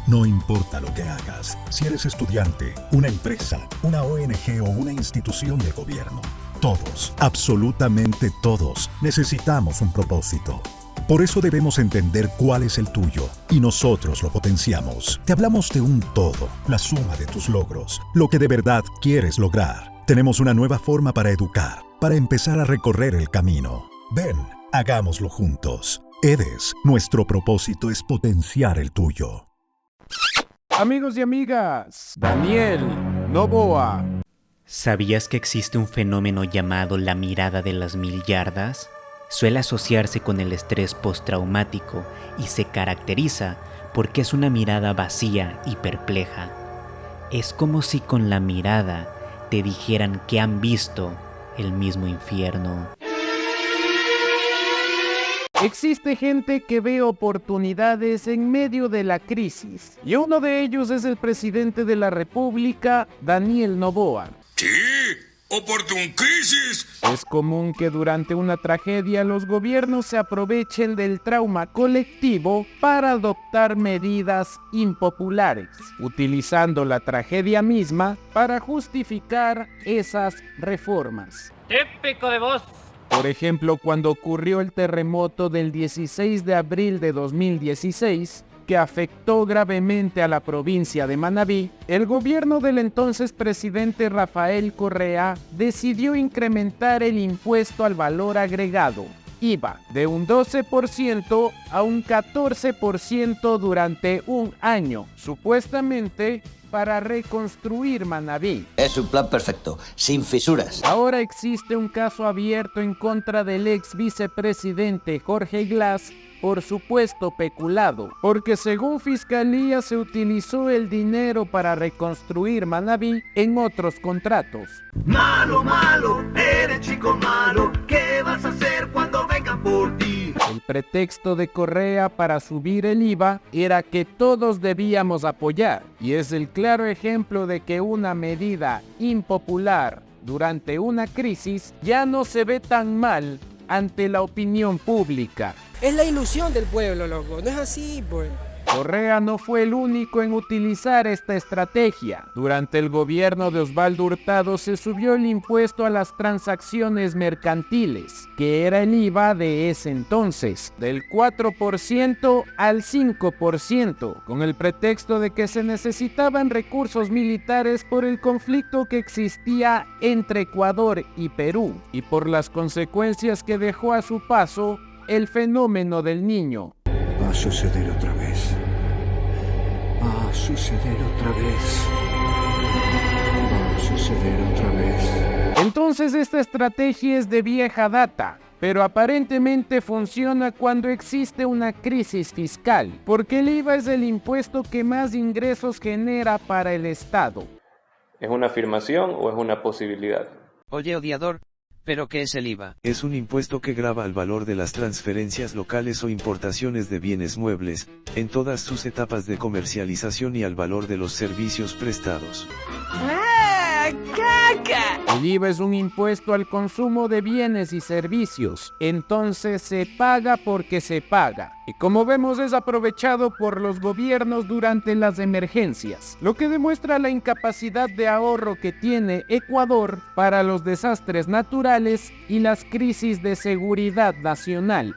No importa lo que hagas, si eres estudiante, una empresa, una ONG o una institución de gobierno, todos, absolutamente todos, necesitamos un propósito. Por eso debemos entender cuál es el tuyo, y nosotros lo potenciamos. Te hablamos de un todo, la suma de tus logros, lo que de verdad quieres lograr. Tenemos una nueva forma para educar, para empezar a recorrer el camino. Ven, hagámoslo juntos. EDES, nuestro propósito es potenciar el tuyo. Amigos y amigas, Daniel Noboa. ¿Sabías que existe un fenómeno llamado la mirada de las 1000 yardas? Suele asociarse con el estrés postraumático y se caracteriza porque es una mirada vacía y perpleja. Es como si con la mirada te dijeran que han visto el mismo infierno. Existe gente que ve oportunidades en medio de la crisis, y uno de ellos es el presidente de la República, Daniel Noboa. Sí, oportun crisis. Es común que durante una tragedia los gobiernos se aprovechen del trauma colectivo para adoptar medidas impopulares, utilizando la tragedia misma para justificar esas reformas. Típico de vos. Por ejemplo, cuando ocurrió el terremoto del 16 de abril de 2016, que afectó gravemente a la provincia de Manabí, el gobierno del entonces presidente Rafael Correa decidió incrementar el impuesto al valor agregado, IVA, de un 12% a un 14% durante un año, supuestamente para reconstruir Manabí. Es un plan perfecto, sin fisuras. Ahora existe un caso abierto en contra del ex vicepresidente Jorge Glass por supuesto peculado, porque según Fiscalía se utilizó el dinero para reconstruir Manabí en otros contratos. Malo, malo, eres chico malo, ¿qué vas a hacer cuando vengan por ti? El pretexto de Correa para subir el IVA era que todos debíamos apoyar, y es el claro ejemplo de que una medida impopular durante una crisis ya no se ve tan mal ante la opinión pública. Es la ilusión del pueblo, loco, no es así, pues. Correa no fue el único en utilizar esta estrategia. Durante el gobierno de Osvaldo Hurtado se subió el impuesto a las transacciones mercantiles, que era el IVA de ese entonces, del 4% al 5%, con el pretexto de que se necesitaban recursos militares por el conflicto que existía entre Ecuador y Perú, y por las consecuencias que dejó a su paso el fenómeno del Niño. Va a suceder otra vez. Va a suceder otra vez. Va a suceder otra vez. Entonces esta estrategia es de vieja data, pero aparentemente funciona cuando existe una crisis fiscal, porque el IVA es el impuesto que más ingresos genera para el Estado. ¿Es una afirmación o es una posibilidad? Oye, odiador, ¿pero qué es el IVA? Es un impuesto que grava el valor de las transferencias locales o importaciones de bienes muebles, en todas sus etapas de comercialización y al valor de los servicios prestados. ¡Ah, caca! El IVA es un impuesto al consumo de bienes y servicios, entonces se paga porque se paga. Y como vemos es aprovechado por los gobiernos durante las emergencias, lo que demuestra la incapacidad de ahorro que tiene Ecuador para los desastres naturales y las crisis de seguridad nacional.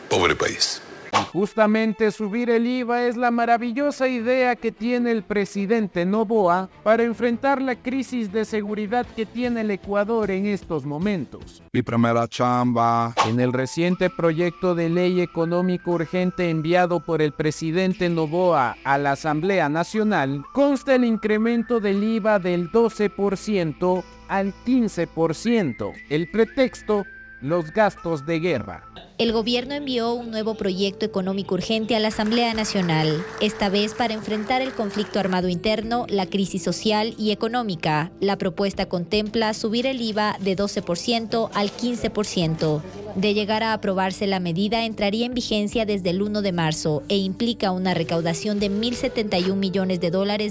Pobre país. Y justamente subir el IVA es la maravillosa idea que tiene el presidente Noboa para enfrentar la crisis de seguridad que tiene el Ecuador en estos momentos. Mi primera chamba. En el reciente proyecto de ley económico urgente enviado por el presidente Noboa a la Asamblea Nacional, consta el incremento del IVA del 12% al 15%. El pretexto: los gastos de guerra. El gobierno envió un nuevo proyecto económico urgente a la Asamblea Nacional, esta vez para enfrentar el conflicto armado interno, la crisis social y económica. La propuesta contempla subir el IVA de 12% al 15%. De llegar a aprobarse, la medida entraría en vigencia desde el 1 de marzo e implica una recaudación de $1.071 millones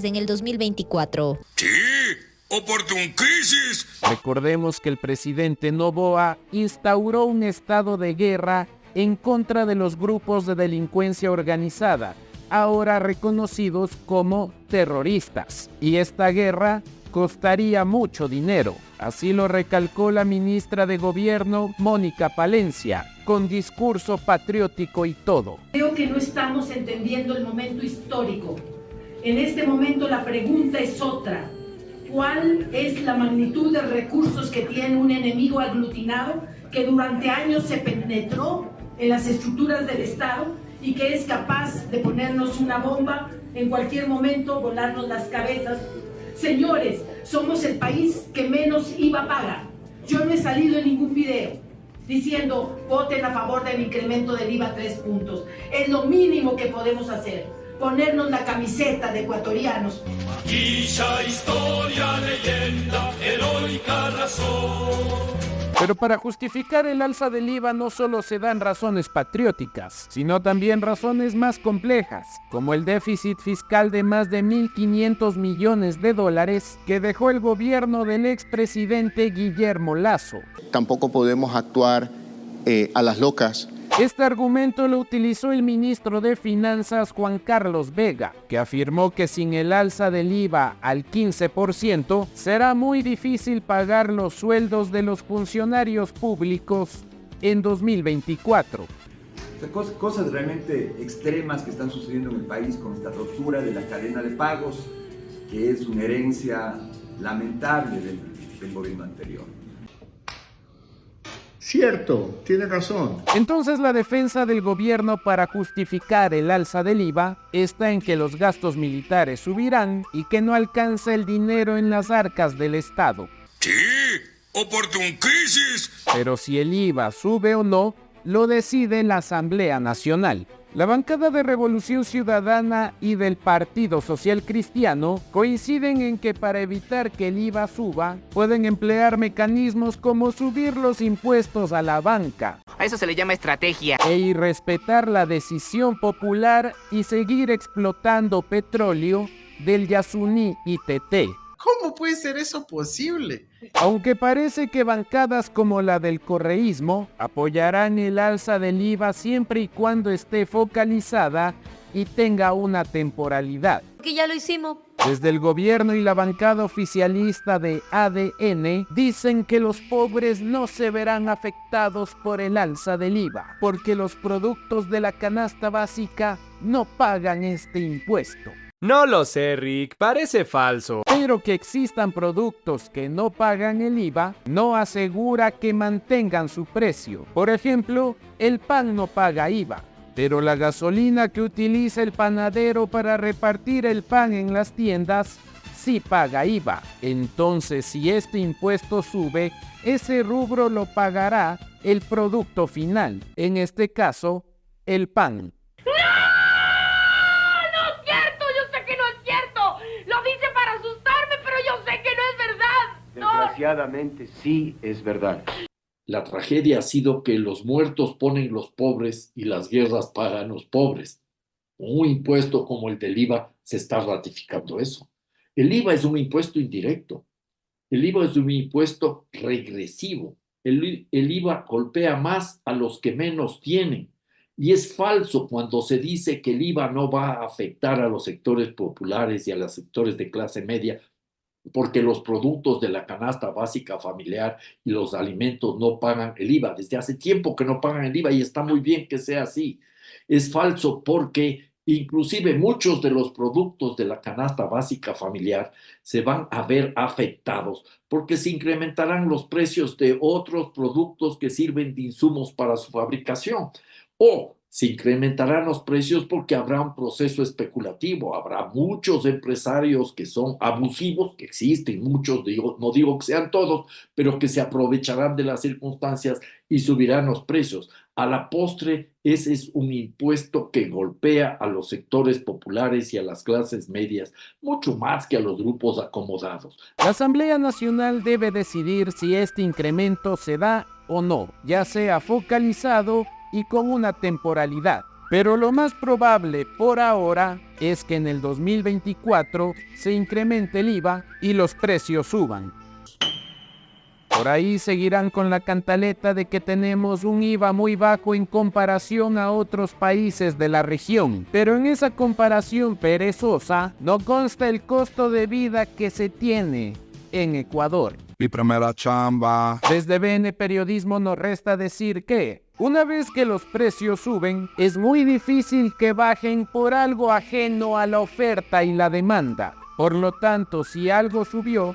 en el 2024. Sí, oportuncrisis. Recordemos que el presidente Noboa instauró un estado de guerra en contra de los grupos de delincuencia organizada, ahora reconocidos como terroristas. Y esta guerra costaría mucho dinero. Así lo recalcó la ministra de Gobierno, Mónica Palencia, con discurso patriótico y todo. Creo que no estamos entendiendo el momento histórico. En este momento la pregunta es otra. ¿Cuál es la magnitud de recursos que tiene un enemigo aglutinado que durante años se penetró en las estructuras del Estado y que es capaz de ponernos una bomba en cualquier momento, volarnos las cabezas? Señores, somos el país que menos IVA paga. Yo no he salido en ningún video diciendo voten a favor del incremento del IVA 3 puntos. Es lo mínimo que podemos hacer, ponernos la camiseta de ecuatorianos. Quizá historia, leyenda, heroica razón. Pero para justificar el alza del IVA no solo se dan razones patrióticas, sino también razones más complejas, como el déficit fiscal de más de 1.500 millones de dólares que dejó el gobierno del expresidente Guillermo Lasso. Tampoco podemos actuar a las locas. Este argumento lo utilizó el ministro de Finanzas Juan Carlos Vega, que afirmó que sin el alza del IVA al 15% será muy difícil pagar los sueldos de los funcionarios públicos en 2024. Cosas realmente extremas que están sucediendo en el país con esta ruptura de la cadena de pagos, que es una herencia lamentable del gobierno anterior. Cierto, tiene razón. Entonces la defensa del gobierno para justificar el alza del IVA está en que los gastos militares subirán y que no alcanza el dinero en las arcas del Estado. Sí, oportuncrisis. Pero si el IVA sube o no, lo decide la Asamblea Nacional. La bancada de Revolución Ciudadana y del Partido Social Cristiano coinciden en que para evitar que el IVA suba, pueden emplear mecanismos como subir los impuestos a la banca. A eso se le llama estrategia. E irrespetar la decisión popular y seguir explotando petróleo del Yasuní y Teté. ¿Cómo puede ser eso posible? Aunque parece que bancadas como la del correísmo apoyarán el alza del IVA siempre y cuando esté focalizada y tenga una temporalidad. Que ya lo hicimos. Desde el gobierno y la bancada oficialista de ADN dicen que los pobres no se verán afectados por el alza del IVA, porque los productos de la canasta básica no pagan este impuesto. No lo sé, Rick, parece falso. Pero que existan productos que no pagan el IVA no asegura que mantengan su precio. Por ejemplo, el pan no paga IVA, pero la gasolina que utiliza el panadero para repartir el pan en las tiendas sí paga IVA. Entonces, si este impuesto sube, ese rubro lo pagará el producto final, en este caso, el pan. Desgraciadamente sí es verdad. La tragedia ha sido que los muertos ponen los pobres y las guerras pagan los pobres. Un impuesto como el del IVA se está ratificando eso. El IVA es un impuesto indirecto. El IVA es un impuesto regresivo. El IVA golpea más a los que menos tienen. Y es falso cuando se dice que el IVA no va a afectar a los sectores populares y a los sectores de clase media, porque los productos de la canasta básica familiar y los alimentos no pagan el IVA. Desde hace tiempo que no pagan el IVA y está muy bien que sea así. Es falso porque inclusive muchos de los productos de la canasta básica familiar se van a ver afectados porque se incrementarán los precios de otros productos que sirven de insumos para su fabricación, o se incrementarán los precios porque habrá un proceso especulativo, habrá muchos empresarios que son abusivos, que existen muchos, no digo que sean todos, pero que se aprovecharán de las circunstancias y subirán los precios. A la postre, ese es un impuesto que golpea a los sectores populares y a las clases medias, mucho más que a los grupos acomodados. La Asamblea Nacional debe decidir si este incremento se da o no, ya sea focalizado y con una temporalidad. Pero lo más probable por ahora es que en el 2024 se incremente el IVA y los precios suban. Por ahí seguirán con la cantaleta de que tenemos un IVA muy bajo en comparación a otros países de la región, pero en esa comparación perezosa no consta el costo de vida que se tiene en Ecuador. Mi primera chamba. Desde BN Periodismo nos resta decir que, una vez que los precios suben, es muy difícil que bajen por algo ajeno a la oferta y la demanda. Por lo tanto, si algo subió,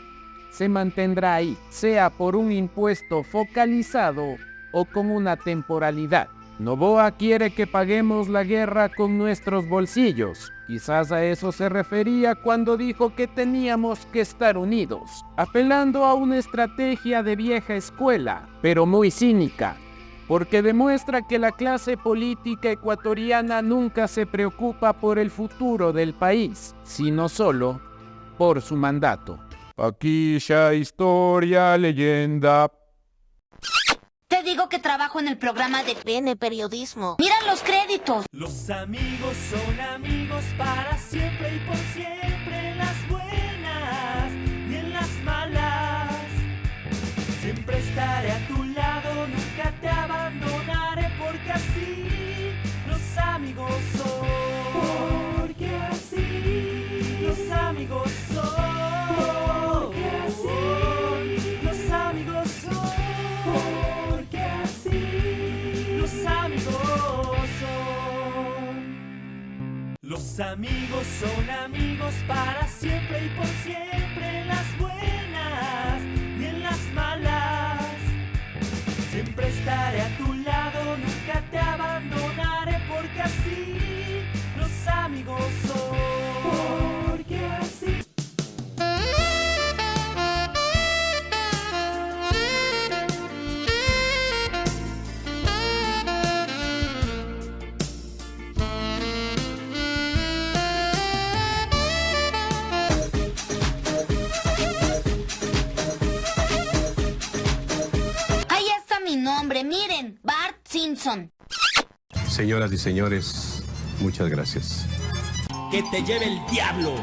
se mantendrá ahí, sea por un impuesto focalizado o con una temporalidad. Noboa quiere que paguemos la guerra con nuestros bolsillos. Quizás a eso se refería cuando dijo que teníamos que estar unidos, apelando a una estrategia de vieja escuela, pero muy cínica, porque demuestra que la clase política ecuatoriana nunca se preocupa por el futuro del país, sino solo por su mandato. Aquí ya historia, leyenda. Te digo que trabajo en el programa de BN Periodismo. ¡Mira los créditos! Los amigos son amigos para siempre y por siempre, en las buenas y en las malas. Siempre estaré a tu lado, nunca te abandonaré, porque así los amigos son. Porque así los amigos son. Porque así los amigos son. Porque así los amigos son. Los amigos son amigos para siempre y por siempre, en las buenas y en las malas. Siempre estaré a tu lado, nunca te abandonaré, porque así los amigos son. Porque así. Ahí está mi nombre, miren, Bart Simpson. Señoras y señores, muchas gracias. Que te lleve el diablo.